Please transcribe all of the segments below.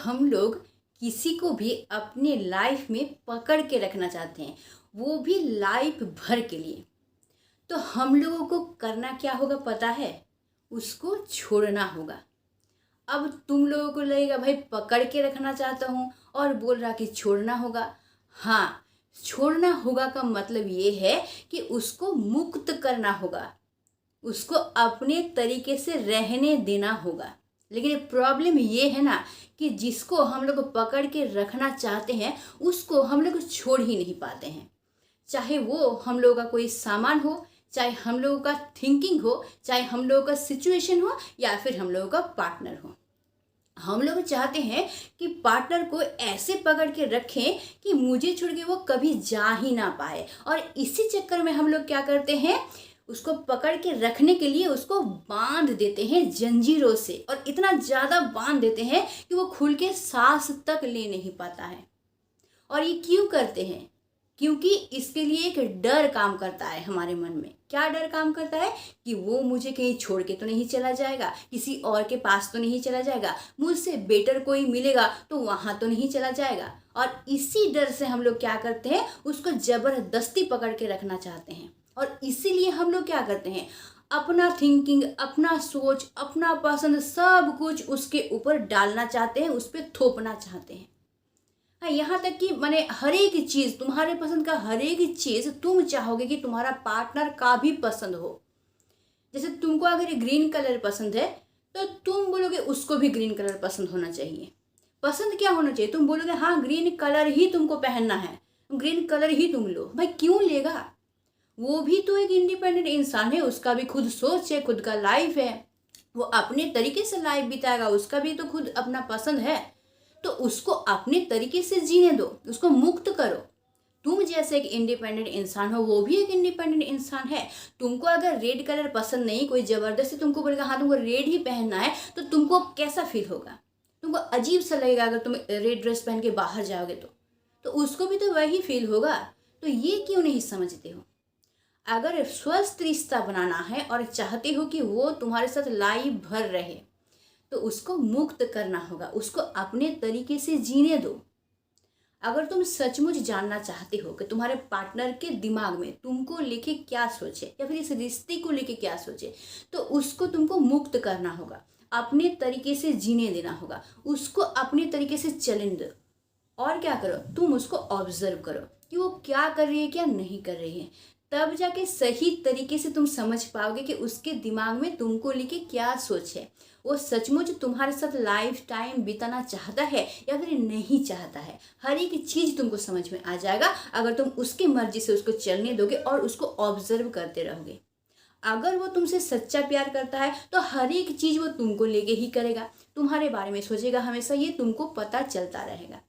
हम लोग किसी को भी अपने लाइफ में पकड़ के रखना चाहते हैं, वो भी लाइफ भर के लिए, तो हम लोगों को करना क्या होगा पता है? उसको छोड़ना होगा। अब तुम लोगों को लगेगा भाई पकड़ के रखना चाहता हूँ और बोल रहा कि छोड़ना होगा। हाँ, छोड़ना होगा का मतलब ये है कि उसको मुक्त करना होगा, उसको अपने तरीके से रहने देना होगा। लेकिन प्रॉब्लम ये है ना कि जिसको हम लोग पकड़ के रखना चाहते हैं उसको हम लोग छोड़ ही नहीं पाते हैं। चाहे वो हम लोगों का कोई सामान हो, चाहे हम लोगों का थिंकिंग हो, चाहे हम लोगों का सिचुएशन हो, या फिर हम लोगों का पार्टनर हो। हम लोग चाहते हैं कि पार्टनर को ऐसे पकड़ के रखें कि मुझे छोड़ के वो कभी जा ही ना पाए, और इसी चक्कर में हम लोग क्या करते हैं, उसको पकड़ के रखने के लिए उसको बांध देते हैं जंजीरों से, और इतना ज़्यादा बांध देते हैं कि वो खुल के सांस तक ले नहीं पाता है। और ये क्यों करते हैं? क्योंकि इसके लिए एक डर काम करता है हमारे मन में। क्या डर काम करता है? कि वो मुझे कहीं छोड़ के तो नहीं चला जाएगा, किसी और के पास तो नहीं चला जाएगा, मुझसे बेटर कोई मिलेगा तो वहाँ तो नहीं चला जाएगा। और इसी डर से हम लोग क्या करते हैं, उसको ज़बरदस्ती पकड़ के रखना चाहते हैं। और इसीलिए हम लोग क्या करते हैं, अपना थिंकिंग, अपना सोच, अपना पसंद सब कुछ उसके ऊपर डालना चाहते हैं, उस पर थोपना चाहते हैं। हाँ, यहाँ तक कि मैंने हर एक चीज़, तुम्हारे पसंद का हर एक चीज़ तुम चाहोगे कि तुम्हारा पार्टनर का भी पसंद हो। जैसे तुमको अगर ग्रीन कलर पसंद है तो तुम बोलोगे उसको भी ग्रीन कलर पसंद होना चाहिए। पसंद क्या होना चाहिए? तुम बोलोगे हाँ ग्रीन कलर ही तुमको पहनना है, ग्रीन कलर ही तुम लो। भाई क्यों लेगा? वो भी तो एक इंडिपेंडेंट इंसान है, उसका भी खुद सोच है, खुद का लाइफ है, वो अपने तरीके से लाइफ बिताएगा, उसका भी तो खुद अपना पसंद है। तो उसको अपने तरीके से जीने दो, उसको मुक्त करो। तुम जैसे एक इंडिपेंडेंट इंसान हो, वो भी एक इंडिपेंडेंट इंसान है। तुमको अगर रेड कलर पसंद नहीं, कोई ज़बरदस्ती तुमको बोलेगा हाँ तुमको रेड ही पहनना है, तो तुमको कैसा फील होगा? तुमको अजीब सा लगेगा अगर तुम रेड ड्रेस पहन के बाहर जाओगे तो उसको भी तो वही फील होगा। तो ये क्यों नहीं समझते हो? अगर स्वस्थ रिश्ता बनाना है और चाहते हो कि वो तुम्हारे साथ लाइफ भर रहे, तो उसको मुक्त करना होगा, उसको अपने तरीके से जीने दो। अगर तुम सचमुच जानना चाहते हो कि तुम्हारे पार्टनर के दिमाग में तुमको लेके क्या सोचे या फिर इस रिश्ते को लेके क्या सोचे, तो उसको तुमको मुक्त करना होगा, अपने तरीके से जीने देना होगा, उसको अपने तरीके से चलने दो। और क्या करो, तुम उसको ऑब्जर्व करो कि वो क्या कर रही है, क्या नहीं कर रही है। तब जाके सही तरीके से तुम समझ पाओगे कि उसके दिमाग में तुमको लेके क्या सोच है, वो सचमुच तुम्हारे साथ लाइफ टाइम बिताना चाहता है या फिर नहीं चाहता है। हर एक चीज़ तुमको समझ में आ जाएगा अगर तुम उसकी मर्जी से उसको चलने दोगे और उसको ऑब्जर्व करते रहोगे। अगर वो तुमसे सच्चा प्यार करता है तो हर एक चीज़ वो तुमको लेके ही करेगा, तुम्हारे बारे में सोचेगा हमेशा, ये तुमको पता चलता रहेगा।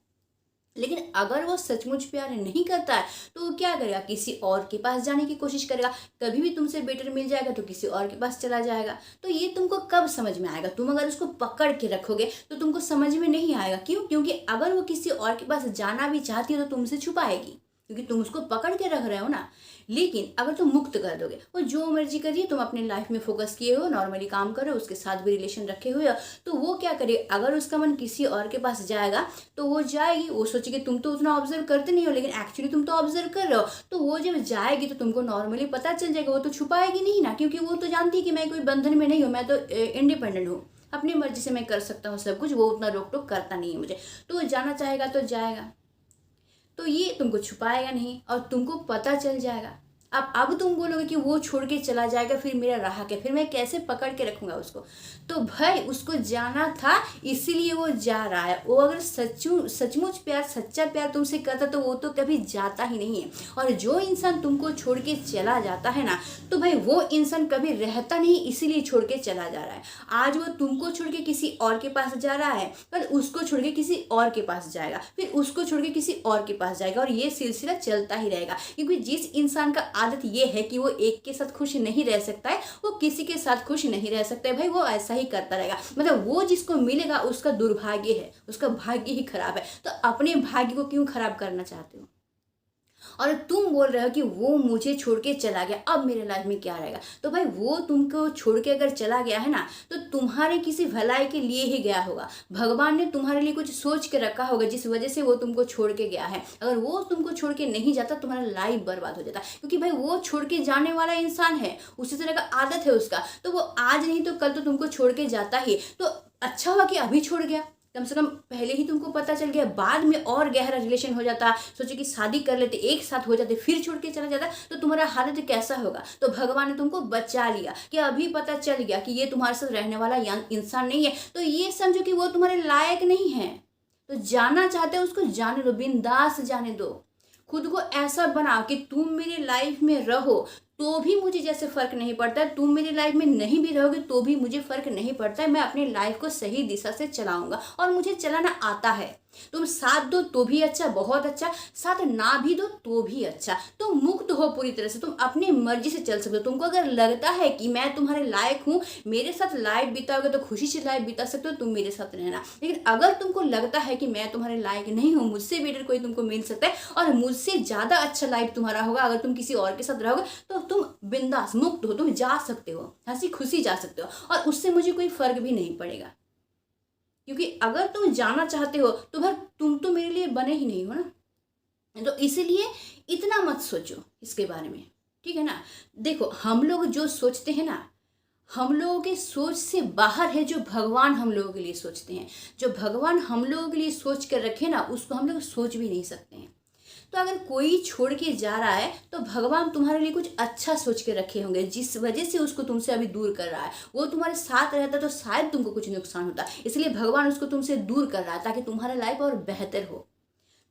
लेकिन अगर वो सचमुच प्यार नहीं करता है तो वो क्या करेगा, किसी और के पास जाने की कोशिश करेगा। कभी भी तुमसे बेटर मिल जाएगा तो किसी और के पास चला जाएगा। तो ये तुमको कब समझ में आएगा? तुम अगर उसको पकड़ के रखोगे तो तुमको समझ में नहीं आएगा। क्यों? क्योंकि अगर वो किसी और के पास जाना भी चाहती है तो तुमसे छुपाएगी, क्योंकि तुम उसको पकड़ के रख रहे हो ना। लेकिन अगर तुम मुक्त कर दोगे, वो जो मर्जी करिए, तुम अपने लाइफ में फोकस किए हो, नॉर्मली काम करो, उसके साथ भी रिलेशन रखे हुए हो, तो वो क्या करे, अगर उसका मन किसी और के पास जाएगा तो वो जाएगी, वो सोचेगी तुम तो उतना ऑब्जर्व करते नहीं हो लेकिन एक्चुअली तुम तो ऑब्जर्व कर रहे हो। तो वो जब जाएगी तो तुमको नॉर्मली पता चल जाएगा, वो तो छुपाएगी नहीं ना, क्योंकि वो तो जानती है कि मैं कोई बंधन में नहीं हूँ, मैं तो इंडिपेंडेंट हूँ, अपनी मर्जी से मैं कर सकता हूँ सब कुछ, वो उतना रोक टोक करता नहीं है मुझे। तो वो जाना चाहेगा तो जाएगा, तो ये तुमको छुपाएगा नहीं और तुमको पता चल जाएगा। अब तुम बोलोगे कि वो छोड़ के चला जाएगा, फिर मेरा रहा क्या, फिर मैं कैसे पकड़ के रखूंगा उसको? तो भाई उसको जाना था इसीलिए वो जा रहा है। वो अगर सचमुच प्यार, सच्चा प्यार तुमसे करता तो वो तो कभी जाता ही नहीं है। और जो इंसान तुमको छोड़ के चला जाता है ना, तो भाई वो इंसान कभी रहता नहीं, इसीलिए छोड़ के चला जा रहा है। आज वो तुमको छोड़ के किसी और के पास जा रहा है, पर उसको छोड़ के किसी और के पास जाएगा, फिर उसको छोड़ के किसी और के पास जाएगा, और ये सिलसिला चलता ही रहेगा। क्योंकि जिस इंसान का आदत ये है कि वो एक के साथ खुश नहीं रह सकता है, वो किसी के साथ खुश नहीं रह सकता है, भाई वो ऐसा ही करता रहेगा। मतलब वो जिसको मिलेगा उसका दुर्भाग्य है, उसका भाग्य ही खराब है। तो अपने भाग्य को क्यों खराब करना चाहते हो? और तुम बोल रहे हो कि वो मुझे छोड़ के चला गया, अब मेरे लाइफ में क्या रहेगा। तो भाई वो तुमको छोड़ के अगर चला गया है ना, तो तुम्हारे किसी भलाई के लिए ही गया होगा। भगवान ने तुम्हारे लिए कुछ सोच के रखा होगा जिस वजह से वो तुमको छोड़ के गया है। अगर वो तुमको छोड़ के नहीं जाता, तुम्हारा लाइफ बर्बाद हो जाता, क्योंकि भाई वो छोड़ के जाने वाला इंसान है, उसी तरह का आदत है उसका। तो वो आज नहीं तो कल तो तुमको छोड़ के जाता ही। तो अच्छा हुआ कि अभी छोड़ गया, कम से कम पहले ही तुमको पता चल गया। बाद में और गहरा रिलेशन हो जाता, सोचो कि शादी कर लेते, एक साथ हो जाते, फिर छोड़ के चला जाता, तो तुम्हारा हालत कैसा होगा। तो भगवान ने तुमको बचा लिया कि अभी पता चल गया कि ये तुम्हारे साथ रहने वाला इंसान नहीं है, तो ये समझो कि वो तुम्हारे लायक नहीं है। तो जाना चाहते हो उसको जाने दो, बिंदास जाने दो। खुद को ऐसा बनाओ कि तुम मेरी लाइफ में रहो तो भी मुझे जैसे फर्क नहीं पड़ता है, तुम मेरी लाइफ में नहीं भी रहोगे तो भी मुझे फर्क नहीं पड़ता है। मैं अपनी लाइफ को सही दिशा से चलाऊंगा और मुझे चलाना आता है। तुम साथ दो तो भी अच्छा, बहुत अच्छा, साथ ना भी दो तो भी अच्छा। तुम मुक्त हो पूरी तरह से, तुम अपनी मर्जी से चल सकते हो। तुमको अगर लगता है कि मैं तुम्हारे लायक हूँ, मेरे साथ लाइफ बिताओगे तो खुशी से लाइफ बिता सकते हो, तुम मेरे साथ रहना। लेकिन अगर तुमको लगता है कि मैं तुम्हारे लायक नहीं हूँ, मुझसे बेटर कोई तुमको मिल सकता है और मुझसे ज़्यादा अच्छा लाइफ तुम्हारा होगा अगर तुम किसी और के साथ रहोगे, तो तुम बिंदास मुक्त हो, तुम जा सकते हो, हंसी खुशी जा सकते हो, और उससे मुझे कोई फर्क भी नहीं पड़ेगा। क्योंकि अगर तुम जाना चाहते हो तो भाई तुम तो मेरे लिए बने ही नहीं हो ना। तो इसीलिए इतना मत सोचो इसके बारे में, ठीक है ना। देखो हम लोग जो सोचते हैं ना, हम लोगों के सोच से बाहर है जो भगवान हम लोगों के लिए सोचते हैं। जो भगवान हम लोगों के लिए सोच कर रखे ना, उसको हम लोग सोच भी नहीं सकते हैं। तो अगर कोई छोड़ के जा रहा है तो भगवान तुम्हारे लिए कुछ अच्छा सोच के रखे होंगे, जिस वजह से उसको तुमसे अभी दूर कर रहा है। वो तुम्हारे साथ रहता तो शायद तुमको कुछ नुकसान होता, इसलिए भगवान उसको तुमसे दूर कर रहा है ताकि तुम्हारा लाइफ और बेहतर हो।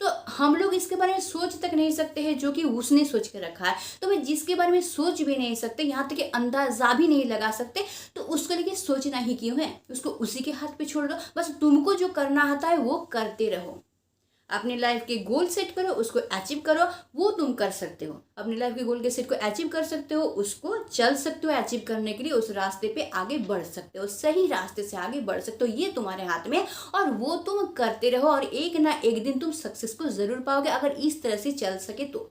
तो हम लोग इसके बारे में सोच तक नहीं सकते हैं जो कि उसने सोच के रखा है। तो भाई जिसके बारे में सोच भी नहीं सकते, यहाँ तक कि अंदाजा भी नहीं लगा सकते, तो उसके लिए सोचना ही क्यों है। उसको उसी के हाथ पे छोड़ दो, बस तुमको जो करना आता है वो करते रहो। अपनी लाइफ के गोल सेट करो, उसको अचीव करो, वो तुम कर सकते हो। अपनी लाइफ के गोल के सेट को अचीव कर सकते हो, उसको चल सकते हो, अचीव करने के लिए उस रास्ते पे आगे बढ़ सकते हो, सही रास्ते से आगे बढ़ सकते हो। ये तुम्हारे हाथ में, और वो तुम करते रहो और एक ना एक दिन तुम सक्सेस को जरूर पाओगे अगर इस तरह से चल सके तो।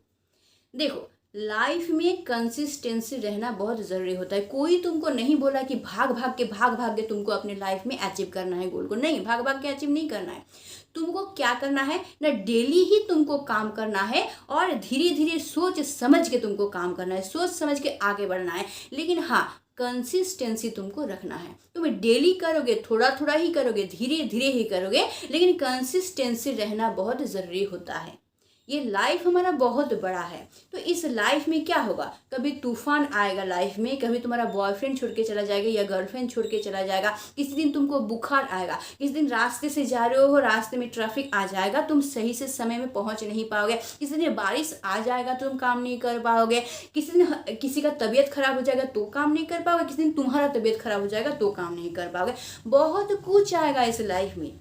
देखो लाइफ में कंसिस्टेंसी रहना बहुत ज़रूरी होता है। कोई तुमको नहीं बोला कि भाग भाग के तुमको अपने लाइफ में अचीव करना है गोल को, नहीं, भाग भाग के अचीव नहीं करना है। तुमको क्या करना है ना, डेली ही तुमको काम करना है और धीरे धीरे सोच समझ के तुमको काम करना है, सोच समझ के आगे बढ़ना है। लेकिन हाँ, कंसिस्टेंसी तुमको रखना है। तुम डेली करोगे, थोड़ा थोड़ा ही करोगे, धीरे धीरे ही करोगे, लेकिन कंसिस्टेंसी रहना बहुत ज़रूरी होता है। ये लाइफ हमारा बहुत बड़ा है, तो इस लाइफ में क्या होगा, कभी तूफान आएगा लाइफ में, कभी तुम्हारा बॉयफ्रेंड छोड़ के चला जाएगा या गर्लफ्रेंड छोड़ के चला जाएगा, किसी दिन तुमको बुखार आएगा, किसी दिन रास्ते से जा रहे हो, रास्ते में ट्रैफिक आ जाएगा, तुम सही से समय में पहुंच नहीं पाओगे, किसी दिन बारिश आ जाएगा, तुम काम नहीं कर पाओगे, किसी दिन किसी का तबीयत खराब हो जाएगा तो काम नहीं कर पाओगे, किसी दिन तुम्हारा तबीयत खराब हो जाएगा तो काम नहीं कर पाओगे। बहुत कुछ आएगा इस लाइफ में,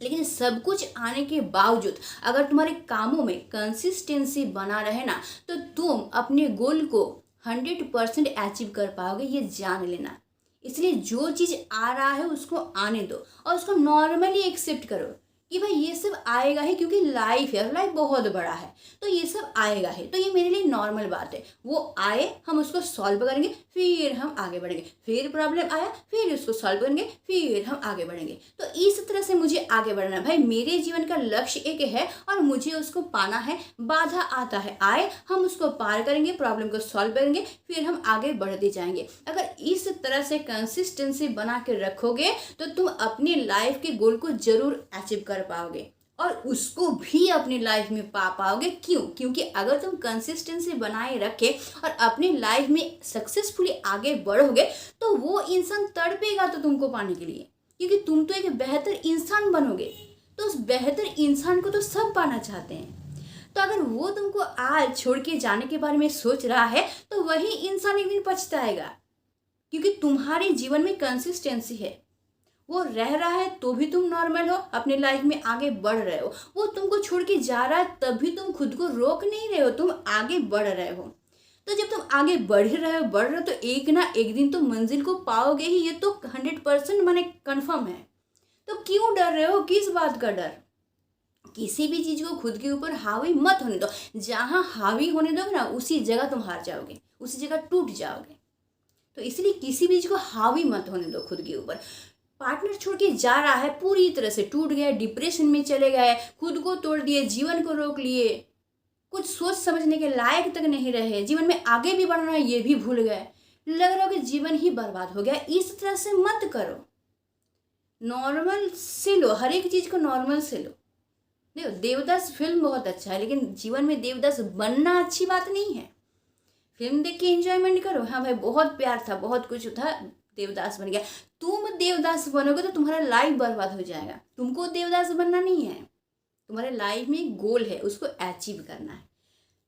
लेकिन सब कुछ आने के बावजूद अगर तुम्हारे कामों में कंसिस्टेंसी बना रहे ना, तो तुम अपने गोल को 100% अचीव कर पाओगे, ये जान लेना। इसलिए जो चीज़ आ रहा है उसको आने दो और उसको नॉर्मली एक्सेप्ट करो कि भाई ये सब आएगा ही, क्योंकि लाइफ है, लाइफ बहुत बड़ा है, तो ये सब आएगा है, तो ये मेरे लिए नॉर्मल बात है। वो आए, हम उसको सॉल्व करेंगे, फिर हम आगे बढ़ेंगे, फिर प्रॉब्लम आया, फिर उसको सॉल्व करेंगे, फिर हम आगे बढ़ेंगे। तो इस तरह से मुझे आगे बढ़ना है। भाई मेरे जीवन का लक्ष्य एक है और मुझे उसको पाना है। बाधा आता है, आए, हम उसको पार करेंगे, प्रॉब्लम को सॉल्व करेंगे, फिर हम आगे बढ़ते जाएंगे। अगर इस तरह से कंसिस्टेंसी बना के रखोगे तो तुम अपनी लाइफ के गोल को जरूर अचीव कर पाओगे और उसको भी अपनी लाइफ में पा पाओगे। क्यों? क्योंकि अगर तुम कंसिस्टेंसी बनाए रखे और अपनी लाइफ में सक्सेसफुली आगे बढ़ोगे तो वो इंसान तड़पेगा तो तुमको पाने के लिए, क्योंकि तुम तो एक बेहतर इंसान बनोगे। तो उस बेहतर इंसान को तो सब पाना चाहते हैं। तो अगर वो तुमको आज छोड़ के जाने के बारे में सोच रहा है तो वही इंसान एक दिन पछताएगा, क्योंकि तुम्हारे जीवन में कंसिस्टेंसी है। वो रह रहा है तो भी तुम नॉर्मल हो, अपनी लाइफ में आगे बढ़ रहे हो। वो तुमको छोड़ के जा रहा है तब भी तुम खुद को रोक नहीं रहे हो, तुम आगे बढ़ रहे हो। तो जब तुम आगे बढ़ रहे हो तो एक ना एक दिन तुम मंजिल को पाओगे ही, ये तो 100% माने कन्फर्म है। तो क्यों डर रहे हो, किस बात का डर? किसी भी चीज़ को खुद के ऊपर हावी मत होने दो। जहाँ हावी होने दोगे ना, उसी जगह तुम हार जाओगे, उसी जगह टूट जाओगे। तो इसलिए किसी भी चीज़ को हावी मत होने दो खुद के ऊपर। पार्टनर छोड़ के जा रहा है, पूरी तरह से टूट गया, डिप्रेशन में चले गए, खुद को तोड़ दिए, जीवन को रोक लिए, कुछ सोच समझने के लायक तक नहीं रहे, जीवन में आगे भी बढ़ना है ये भी भूल गए, लग रहा हो कि जीवन ही बर्बाद हो गया। इस तरह से मत करो, नॉर्मल से लो, हर एक चीज़ को नॉर्मल से लो। देखो, देवदास फिल्म बहुत अच्छा है, लेकिन जीवन में देवदास बनना अच्छी बात नहीं है। फिल्म देख के एंजॉयमेंट करो, हाँ भाई बहुत प्यार था, बहुत कुछ था, देवदास बन गया। तुम देवदास बनोगे तो तुम्हारा लाइफ बर्बाद हो जाएगा। तुमको देवदास बनना नहीं है, तुम्हारे लाइफ में एक गोल है, उसको अचीव करना है।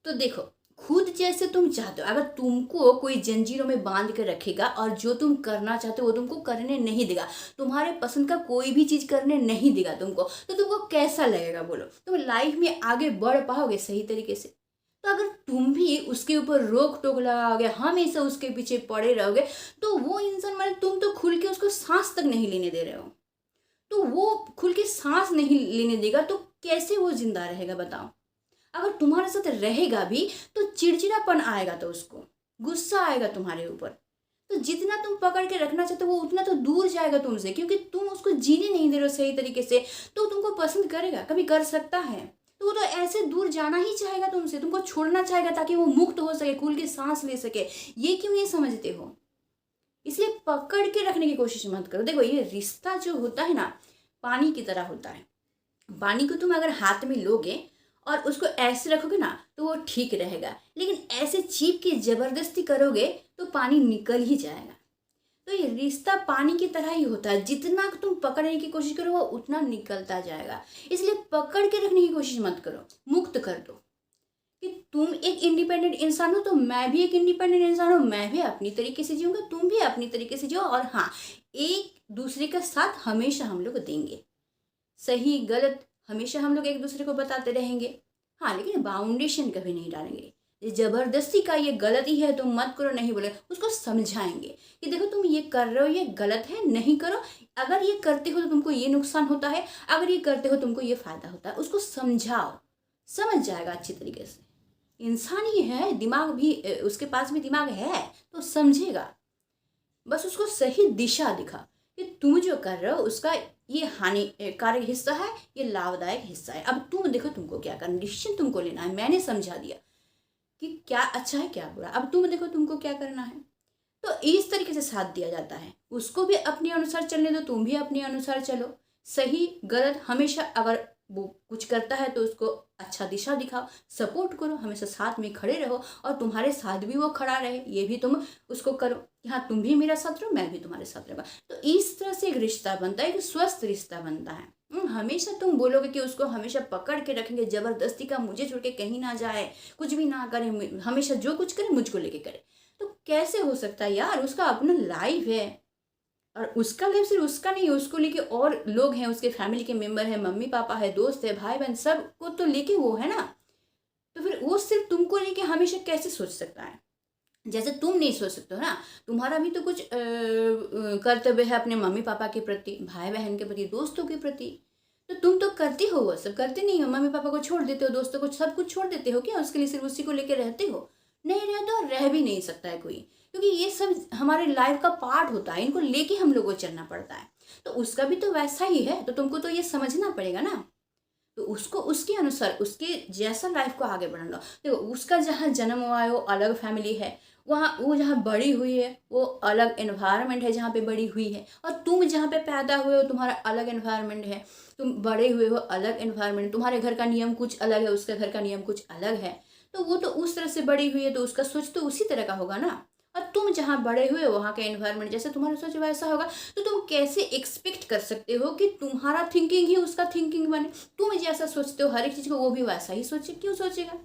तो देखो, खुद जैसे तुम चाहते हो, अगर तुमको कोई जंजीरों में बांध के रखेगा और जो तुम करना चाहते हो वो तुमको करने नहीं देगा, तुम्हारे पसंद का कोई भी चीज़ करने नहीं देगा तुमको, तो तुमको कैसा लगेगा बोलो? तुम लाइफ में आगे बढ़ पाओगे सही तरीके से? तो अगर तुम भी उसके ऊपर रोक टोक लगाओगे, हमेशा उसके पीछे पड़े रहोगे, तो वो इंसान, मतलब तुम तो खुल के उसको सांस तक नहीं लेने दे रहे हो, तो वो खुल के सांस नहीं लेने देगा तो कैसे वो जिंदा रहेगा बताओ? अगर तुम्हारे साथ रहेगा भी तो चिड़चिड़ापन आएगा, तो उसको गुस्सा आएगा तुम्हारे ऊपर। तो जितना तुम पकड़ के रखना चाहते हो वो उतना तो दूर जाएगा तुमसे, क्योंकि तुम उसको जीने नहीं दे रहे हो सही तरीके से। तो तुमको पसंद करेगा, कभी कर सकता है, तो वो तो ऐसे दूर जाना ही चाहेगा तुमसे, तुमको छोड़ना चाहेगा ताकि वो मुक्त हो सके, खुल के सांस ले सके। ये क्यों नहीं समझते हो? इसलिए पकड़ के रखने की कोशिश मत करो। देखो, ये रिश्ता जो होता है ना, पानी की तरह होता है। पानी को तुम अगर हाथ में लोगे और उसको ऐसे रखोगे ना तो वो ठीक रहेगा, लेकिन ऐसे चीप के जबरदस्ती करोगे तो पानी निकल ही जाएगा। तो ये रिश्ता पानी की तरह ही होता है, जितना तुम पकड़ने की कोशिश करो वो उतना निकलता जाएगा। इसलिए पकड़ के रखने की कोशिश मत करो, मुक्त कर दो कि तुम एक इंडिपेंडेंट इंसान हो तो मैं भी एक इंडिपेंडेंट इंसान हूँ, मैं भी अपनी तरीके से जीऊँगा, तुम भी अपनी तरीके से जियो। और हाँ, एक दूसरे का साथ हमेशा हम लोग देंगे, सही गलत हमेशा हम लोग एक दूसरे को बताते रहेंगे, हाँ, लेकिन बाउंडेशन कभी नहीं डालेंगे। ये जबरदस्ती का ये गलती है तुम मत करो नहीं बोले, उसको समझाएंगे कि देखो तुम ये कर रहे हो ये गलत है, नहीं करो, अगर ये करते हो तो तुमको ये नुकसान होता है, अगर ये करते हो तुमको ये फायदा होता है। उसको समझाओ, समझ जाएगा अच्छी तरीके से। इंसान ही है, दिमाग भी उसके पास भी दिमाग है तो समझेगा। बस उसको सही दिशा दिखा कि तुम जो कर रहे हो उसका ये हानिकारक हिस्सा है, ये लाभदायक हिस्सा है। अब तुम देखो तुमको क्या करना, डिसीजन तुमको लेना है। मैंने समझा दिया कि क्या अच्छा है क्या बुरा, अब तुम देखो तुमको क्या करना है। तो इस तरीके से साथ दिया जाता है। उसको भी अपने अनुसार चलने दो, तुम भी अपने अनुसार चलो। सही गलत हमेशा, अगर वो कुछ करता है तो उसको अच्छा दिशा दिखाओ, सपोर्ट करो, हमेशा साथ में खड़े रहो और तुम्हारे साथ भी वो खड़ा रहे, ये भी तुम उसको करो कि हाँ तुम भी मेरा साथ रहो, मैं भी तुम्हारे साथ रहूँगा। तो इस तरह से एक रिश्ता बनता है, एक स्वस्थ रिश्ता बनता है। हमेशा तुम बोलोगे कि उसको हमेशा पकड़ के रखेंगे जबरदस्ती का, मुझे छोड़ के कहीं ना जाए, कुछ भी ना करे, हमेशा जो कुछ करे मुझको लेके करे, तो कैसे हो सकता है यार? उसका अपना लाइफ है और उसका लाइफ सिर्फ उसका नहीं है, उसको लेके और लोग हैं, उसके फैमिली के मेंबर हैं, मम्मी पापा है, दोस्त है, भाई बहन, सब को तो लेके वो है ना। तो फिर वो सिर्फ तुमको लेके हमेशा कैसे सोच सकता है? जैसे तुम नहीं सोच सकते हो ना, तुम्हारा भी तो कुछ कर्तव्य है अपने मम्मी पापा के प्रति, भाई बहन के प्रति, दोस्तों के प्रति। तो तुम तो करते हो, वो सब करते नहीं हो। मम्मी पापा को छोड़ देते हो, दोस्तों को, सब कुछ छोड़ देते हो क्या? उसके लिए सिर्फ उसी को लेके रहते हो? नहीं रहते और रह भी नहीं सकता है कोई, क्योंकि ये सब हमारे लाइफ का पार्ट होता है, इनको लेके हम लोग को चलना पड़ता है। तो उसका भी तो वैसा ही है, तो तुमको तो ये समझना पड़ेगा ना। तो उसको उसके अनुसार, उसके जैसा लाइफ को आगे बढ़ाना। देखो, उसका जहाँ जन्म हुआ है वो अलग फैमिली है, वहाँ वो जहाँ बड़ी हुई है वो अलग एनवायरनमेंट है जहाँ पे बड़ी हुई है, और तुम जहाँ पे पैदा हुए हो तुम्हारा अलग एनवायरनमेंट है, तुम बड़े हुए हो अलग एनवायरनमेंट, तुम्हारे घर का नियम कुछ अलग है, उसके घर का नियम कुछ अलग है। तो वो तो उस तरह से बड़ी हुई है तो उसका सोच तो उसी तरह का होगा ना। और तुम जहाँ बड़े हुए हो वहाँ का एनवायरनमेंट जैसे तुम्हारा सोच वैसा होगा। तो तुम कैसे एक्सपेक्ट कर सकते हो कि तुम्हारा थिंकिंग ही उसका थिंकिंग बने? तुम जैसा सोचते हो हर एक चीज़ को वो भी वैसा ही सोचे, क्यों सोचेगा?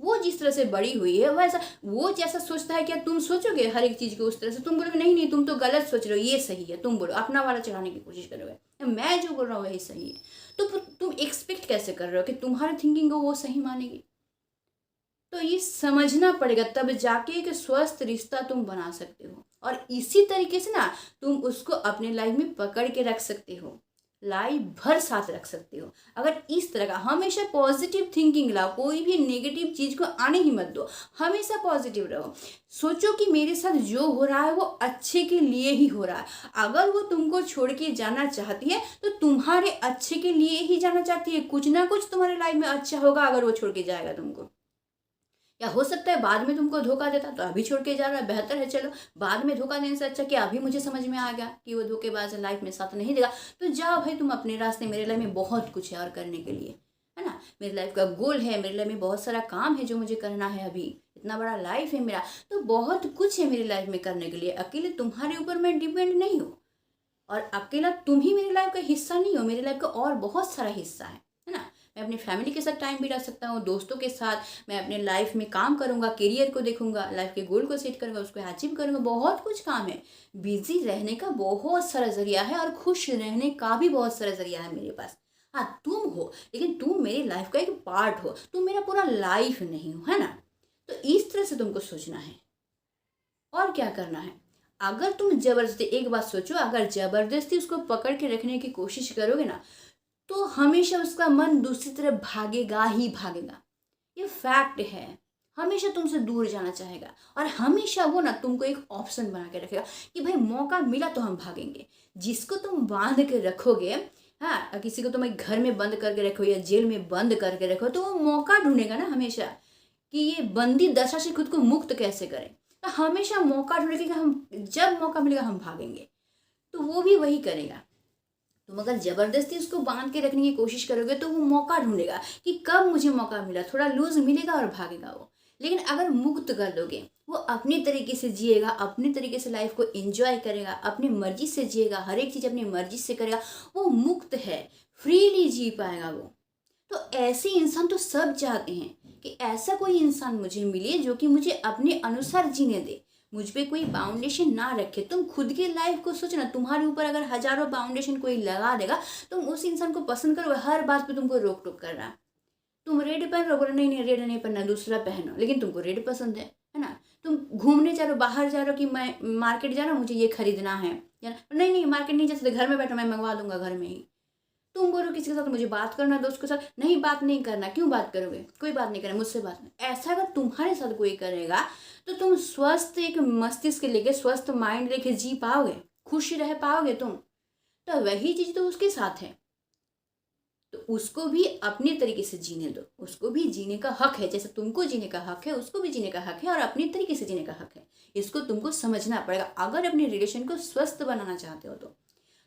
वो जिस तरह से बड़ी हुई है वैसा, वो जैसा सोचता है, क्या तुम सोचोगे हर एक चीज़ को उस तरह से? तुम बोलोगे नहीं नहीं तुम तो गलत सोच रहे हो, ये सही है, तुम बोलो अपना वाला चढ़ाने की कोशिश करोगे, मैं जो बोल रहा हूँ वही सही है। तो तुम एक्सपेक्ट कैसे कर रहे हो कि तुम्हारी थिंकिंग को वो सही मानेगी? तो ये समझना पड़ेगा, तब जाके एक स्वस्थ रिश्ता तुम बना सकते हो। और इसी तरीके से ना तुम उसको अपने लाइफ में पकड़ के रख सकते हो। लाइफ भर साथ रख सकते हो। अगर इस तरह का हमेशा पॉजिटिव थिंकिंग लाओ, कोई भी नेगेटिव चीज़ को आने ही मत दो, हमेशा पॉजिटिव रहो। सोचो कि मेरे साथ जो हो रहा है वो अच्छे के लिए ही हो रहा है। अगर वो तुमको छोड़ के जाना चाहती है तो तुम्हारे अच्छे के लिए ही जाना चाहती है। कुछ ना कुछ तुम्हारे लाइफ में अच्छा होगा अगर वो छोड़ के जाएगा तुमको। या हो सकता है बाद में तुमको धोखा देता तो अभी छोड़ के जा रहा है, बेहतर है चलो बाद में धोखा देने से अच्छा कि अभी मुझे समझ में आ गया कि वो धोखेबाज लाइफ में साथ नहीं देगा, तो जाओ भाई तुम अपने रास्ते। मेरे लाइफ में बहुत कुछ है और करने के लिए, है ना। मेरी लाइफ का गोल है, मेरे लाइफ में बहुत सारा काम है जो मुझे करना है। अभी इतना बड़ा लाइफ है मेरा, तो बहुत कुछ है मेरी लाइफ में करने के लिए। अकेले तुम्हारे ऊपर मैं डिपेंड नहीं हूँ और अकेला तुम ही मेरी लाइफ का हिस्सा नहीं हो, मेरी लाइफ का और बहुत सारा हिस्सा है ना। मैं अपनी फैमिली के साथ टाइम बिता सकता हूँ, दोस्तों के साथ। मैं अपने लाइफ में काम करूँगा, करियर को देखूंगा, लाइफ के गोल को सेट करूँगा, उसको अचीव करूँगा। बहुत कुछ काम है। बिजी रहने का बहुत सारा जरिया है और खुश रहने का भी बहुत सारा जरिया है मेरे पास। हाँ तुम हो, लेकिन तुम मेरी लाइफ का एक पार्ट हो, तुम मेरा पूरा लाइफ नहीं हो, है ना। तो इस तरह से तुमको सोचना है और क्या करना है। अगर तुम जबरदस्ती, एक बात सोचो, अगर जबरदस्ती उसको पकड़ के रखने की कोशिश करोगे ना तो हमेशा उसका मन दूसरी तरफ भागेगा ही भागेगा। ये फैक्ट है। हमेशा तुमसे दूर जाना चाहेगा और हमेशा वो ना तुमको एक ऑप्शन बना के रखेगा कि भाई मौका मिला तो हम भागेंगे। जिसको तुम बांध के रखोगे, हाँ, किसी को तुम एक घर में बंद करके रखो या जेल में बंद करके रखो तो वो मौका ढूंढेगा ना हमेशा कि ये बंदी दशा से खुद को मुक्त कैसे करें। तो हमेशा मौका ढूंढेगा कि हम जब मौका मिलेगा हम भागेंगे, तो वो भी वही करेगा। तुम अगर जबरदस्ती उसको बांध के रखने की कोशिश करोगे तो वो मौका ढूंढेगा कि कब मुझे मौका मिला, थोड़ा लूज मिलेगा और भागेगा वो। लेकिन अगर मुक्त कर दोगे, वो अपनी तरीके से जिएगा, अपनी तरीके से लाइफ को एंजॉय करेगा, अपनी मर्जी से जिएगा, हर एक चीज़ अपनी मर्जी से करेगा, वो मुक्त है, फ्रीली जी पाएगा वो। तो ऐसे इंसान तो सब चाहते हैं कि ऐसा कोई इंसान मुझे मिले जो कि मुझे अपने अनुसार जीने दे, मुझ पे कोई बाउंडेशन ना रखे। तुम खुद की लाइफ को सोचना, तुम्हारे ऊपर अगर हजारों बाउंडेशन कोई लगा देगा, तुम उस इंसान को पसंद करो, हर बात पे तुमको रोक टोक कर रहा है। तुम रेड पहन रहे हो, बोलो नहीं नहीं रेड नहीं पहनना, दूसरा पहनो, लेकिन तुमको रेड पसंद है ना। तुम घूमने जा रहे हो, बाहर जा रहे हो कि मैं मार्केट जा रहा हूँ, मुझे ये खरीदना है, या नहीं नहीं मार्केट नहीं जा सकते, घर में बैठो, मैं मंगवा दूंगा घर में ही। तुम बोलो किसी के साथ मुझे बात करना, दोस्त के साथ, नहीं बात नहीं करना, क्यों बात करोगे, कोई बात नहीं करना, मुझसे बात नहीं। ऐसा अगर तुम्हारे साथ कोई करेगा तो तुम स्वस्थ एक मस्तिष्क लेके, स्वस्थ माइंड लेके जी पाओगे, खुश रह पाओगे तुम। तो वही चीज तो उसके साथ है, तो उसको भी अपने तरीके से जीने दो, उसको भी जीने का हक है। जैसे तुमको जीने का हक है, उसको भी जीने का हक है और अपने तरीके से जीने का हक है। इसको तुमको समझना पड़ेगा अगर अपने रिलेशन को स्वस्थ बनाना चाहते हो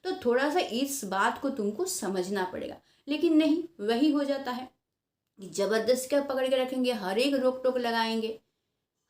तो थोड़ा सा इस बात को तुमको समझना पड़ेगा। लेकिन नहीं, वही हो जाता है कि जबरदस्ती का पकड़ के रखेंगे, हर एक रोक टोक लगाएंगे,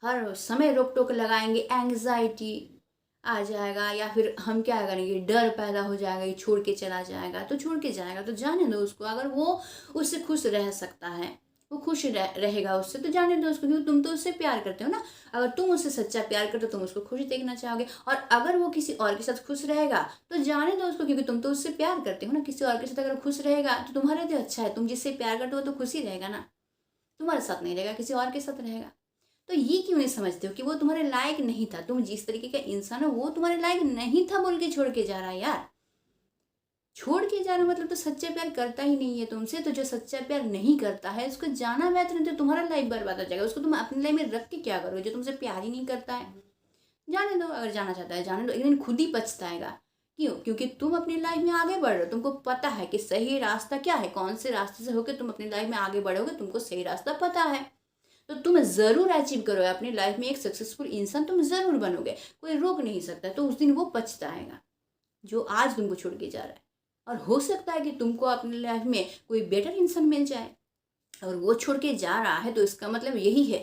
हर समय रोक टोक लगाएंगे, एंग्जाइटी आ जाएगा, या फिर हम क्या करेंगे, डर पैदा हो जाएगा, ये छोड़ के चला जाएगा, तो छोड़ के जाएगा तो जाने दो उसको। अगर वो उससे खुश रह सकता है, वो खुश रहेगा उससे, तो जाने दो उसको, क्योंकि तुम तो उससे प्यार करते हो ना। अगर तुम उससे सच्चा प्यार करते हो तुम उसको खुश देखना चाहोगे, और अगर वो किसी और के साथ खुश रहेगा तो जाने दो उसको, क्योंकि तुम तो उससे प्यार करते हो ना। किसी और के साथ अगर खुश रहेगा तो तुम्हारे लिए अच्छा है, तुम जिससे प्यार करते हो तो खुश ही रहेगा ना, तुम्हारे साथ नहीं रहेगा, किसी और के साथ रहेगा। तो ये क्यों नहीं समझते हो कि वो तुम्हारे लायक नहीं था, तुम जिस तरीके का इंसान हो वो तुम्हारे लायक नहीं था बोल के छोड़ के जा रहा है यार। छोड़ के जाना मतलब तो सच्चा प्यार करता ही नहीं है तुमसे। तो जो सच्चा प्यार नहीं करता है उसको जाना बेहतर नहीं, तो तुम्हारा लाइफ बर्बाद हो जाएगा। उसको तुम अपनी लाइफ में रख के क्या करोगे जो तुमसे प्यार ही नहीं करता है। जाने दो, अगर जाना चाहता है जाने दो, एक दिन खुद ही पछताएगा। क्यों? क्योंकि तुम अपनी लाइफ में आगे बढ़ रहे हो, तुमको पता है कि सही रास्ता क्या है, कौन से रास्ते से होकर तुम अपनी लाइफ में आगे बढ़ोगे, तुमको सही रास्ता पता है। तो तुम ज़रूर अचीव करोगे अपनी लाइफ में, एक सक्सेसफुल इंसान तुम ज़रूर बनोगे, कोई रोक नहीं सकता। तो उस दिन वो पछताएगा जो आज तुमको छोड़ के जा रहा है। और हो सकता है कि तुमको अपनी लाइफ में कोई बेटर इंसान मिल जाए, और वो छोड़ के जा रहा है तो इसका मतलब यही है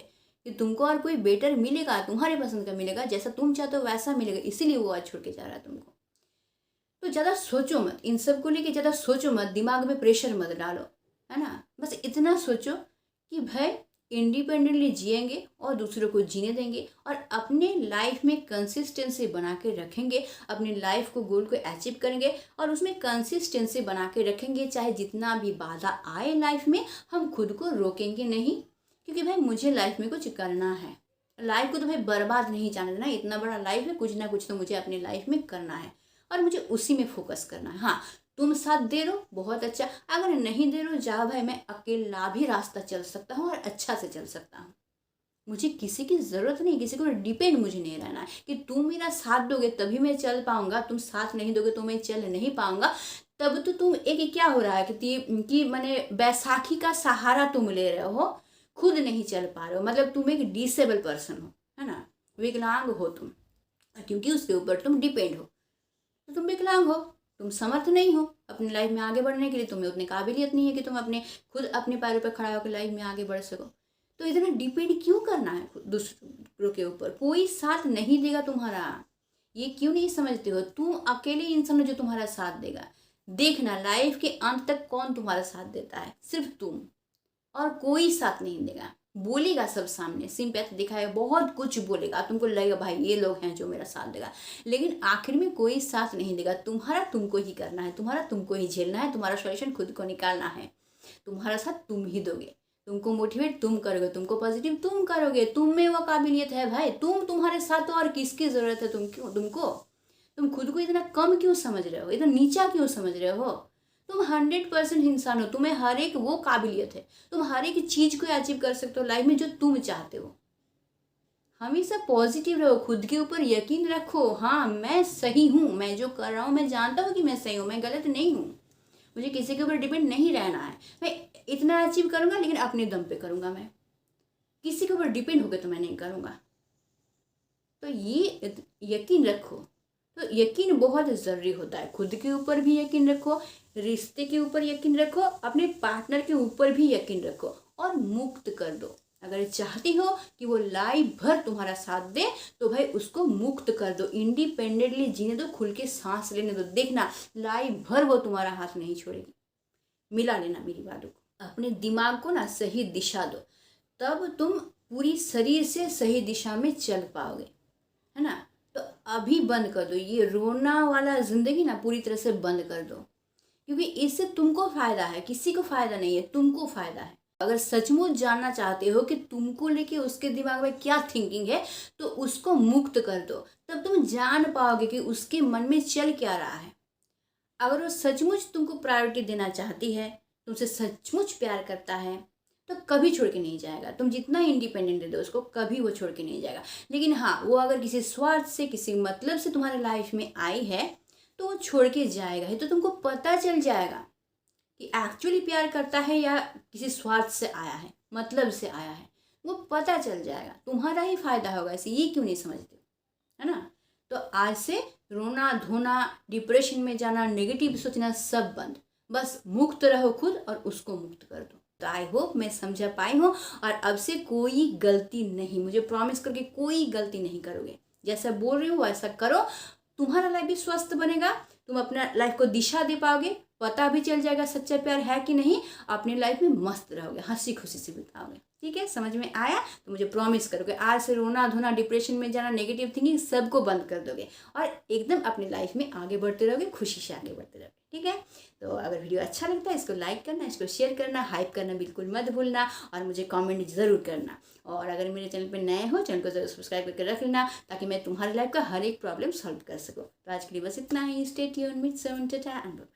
कि तुमको और कोई बेटर मिलेगा, तुम्हारे पसंद का मिलेगा, जैसा तुम चाहते हो वैसा मिलेगा, इसीलिए वो आज छोड़ के जा रहा है तुमको। तो ज़्यादा सोचो मत, इन सब को लेके ज़्यादा सोचो मत, दिमाग में प्रेशर मत डालो, है ना। बस इतना सोचो कि भाई इंडिपेंडेंटली जिएंगे और दूसरों को जीने देंगे, और अपने लाइफ में कंसिस्टेंसी बना के रखेंगे, अपनी लाइफ को गोल को अचीव करेंगे और उसमें कंसिस्टेंसी बना के रखेंगे। चाहे जितना भी बाधा आए लाइफ में, हम खुद को रोकेंगे नहीं, क्योंकि भाई मुझे लाइफ में कुछ करना है। लाइफ को तो भाई बर्बाद नहीं जाने देना, इतना बड़ा लाइफ है, कुछ ना कुछ तो मुझे अपनी लाइफ में करना है और मुझे उसी में फोकस करना है। हाँ, तुम साथ दे रहे हो बहुत अच्छा, अगर नहीं दे रहे हो जा भाई, मैं अकेला भी रास्ता चल सकता हूँ और अच्छा से चल सकता हूँ। मुझे किसी की ज़रूरत नहीं, किसी को डिपेंड मुझे नहीं रहना है कि तुम मेरा साथ दोगे तभी मैं चल पाऊंगा, तुम साथ नहीं दोगे तो मैं चल नहीं पाऊंगा। तब तो तुम एक क्या हो रहा है कि मैंने बैसाखी का सहारा तुम ले रहे हो, खुद नहीं चल पा रहे हो, मतलब तुम एक डिसेबल पर्सन हो, है ना, विकलांग हो तुम, क्योंकि उसके ऊपर तुम डिपेंड हो, तो तुम विकलांग हो, तुम समर्थ नहीं हो अपनी लाइफ में आगे बढ़ने के लिए, तुम्हें उतनी काबिलियत नहीं है कि तुम अपने खुद अपने पैरों पर खड़ा होकर लाइफ में आगे बढ़ सको। तो इतना डिपेंड क्यों करना है दूसरों के ऊपर? कोई साथ नहीं देगा तुम्हारा, ये क्यों नहीं समझते हो? तुम अकेले इंसान हो जो तुम्हारा साथ देगा। देखना लाइफ के अंत तक कौन तुम्हारा साथ देता है, सिर्फ तुम, और कोई साथ नहीं देगा। बोलेगा सब सामने, सिंपैथी दिखाएगा, बहुत कुछ बोलेगा, तुमको लगेगा भाई ये लोग हैं जो मेरा साथ देगा, लेकिन आखिर में कोई साथ नहीं देगा। तुम्हारा तुमको ही करना है, तुम्हारा तुमको ही झेलना है, तुम्हारा सॉल्यूशन खुद को निकालना है, तुम्हारा साथ तुम ही दोगे, तुमको मोटिवेट तुम करोगे, तुमको पॉजिटिव तुम करोगे, तुम में वो काबिलियत है भाई, तुम्हारे साथ तो और किसकी ज़रूरत है तुमको? तुम खुद को इतना कम क्यों समझ रहे हो, इतना नीचा क्यों समझ रहे हो? तुम 100% इंसान हो, तुम्हें हर एक वो काबिलियत है, तुम हर एक चीज़ को अचीव कर सकते हो लाइफ में जो तुम चाहते हो। हमेशा पॉजिटिव रहो, खुद के ऊपर यकीन रखो, हाँ मैं सही हूँ, मैं जो कर रहा हूँ मैं जानता हूँ कि मैं सही हूँ, मैं गलत नहीं हूँ, मुझे किसी के ऊपर डिपेंड नहीं रहना है, मैं इतना अचीव करूँगा लेकिन अपने दम पे करूँगा, मैं किसी के ऊपर डिपेंड होकर तो मैं नहीं करूँगा। तो ये यकीन रखो, तो यकीन बहुत ज़रूरी होता है, खुद के ऊपर भी यकीन रखो, रिश्ते के ऊपर यकीन रखो, अपने पार्टनर के ऊपर भी यकीन रखो, और मुक्त कर दो। अगर चाहती हो कि वो लाइफ भर तुम्हारा साथ दे तो भाई उसको मुक्त कर दो, इंडिपेंडेंटली जीने दो, खुल के सांस लेने दो, देखना लाइफ भर वो तुम्हारा हाथ नहीं छोड़ेगी। मिला लेना मेरी बातों को, अपने दिमाग को ना सही दिशा दो, तब तुम पूरी शरीर से सही दिशा में चल पाओगे, है ना। तो अभी बंद कर दो ये रोना वाला जिंदगी ना, पूरी तरह से बंद कर दो, क्योंकि इससे तुमको फायदा है, किसी को फायदा नहीं है, तुमको फायदा है। अगर सचमुच जानना चाहते हो कि तुमको लेके उसके दिमाग में क्या थिंकिंग है, तो उसको मुक्त कर दो, तब तुम जान पाओगे कि उसके मन में चल क्या रहा है। अगर वो सचमुच तुमको प्रायोरिटी देना चाहती है, तुमसे सचमुच प्यार करता है, तो कभी छोड़ के नहीं जाएगा। तुम जितना इंडिपेंडेंट दे दो उसको, कभी वो छोड़ के नहीं जाएगा। लेकिन हाँ, वो अगर किसी स्वार्थ से, किसी मतलब से तुम्हारे लाइफ में आई है तो वो छोड़ के जाएगा ही, तो तुमको पता चल जाएगा कि एक्चुअली प्यार करता है या किसी स्वार्थ से आया है, मतलब से आया है, वो पता चल जाएगा, तुम्हारा ही फायदा होगा। ऐसे ये क्यों नहीं समझते, है ना। तो आज से रोना धोना, डिप्रेशन में जाना, नेगेटिव सोचना सब बंद, बस मुक्त रहो खुद और उसको मुक्त कर दो। तो आई होप मैं समझा पाई हूँ, और अब से कोई गलती नहीं, मुझे प्रॉमिस करके कोई गलती नहीं करोगे, जैसा बोल रही हो वैसा करो, तुम्हारा लाइफ भी स्वस्थ बनेगा, तुम अपना लाइफ को दिशा दे पाओगे, पता भी चल जाएगा सच्चा प्यार है कि नहीं, अपनी लाइफ में मस्त रहोगे, हंसी खुशी से बिताओगे। ठीक है, समझ में आया? तो मुझे प्रॉमिस करोगे आज से रोना धोना, डिप्रेशन में जाना, नेगेटिव थिंकिंग सबको बंद कर दोगे, और एकदम अपनी लाइफ में आगे बढ़ते रहोगे, खुशी से आगे बढ़ते रहोगे। ठीक है, तो अगर वीडियो अच्छा लगता है इसको लाइक करना, इसको शेयर करना, हाइप करना बिल्कुल मत भूलना, और मुझे कमेंट ज़रूर करना। और अगर मेरे चैनल पर नए हो, चैनल को जरूर सब्सक्राइब करके रख लेना, ताकि मैं तुम्हारी लाइफ का हर एक प्रॉब्लम सॉल्व कर सकूँ। तो आज के लिए बस इतना ही। स्टे ट्यून्ड, मिट सून, टाटा एंड बाय।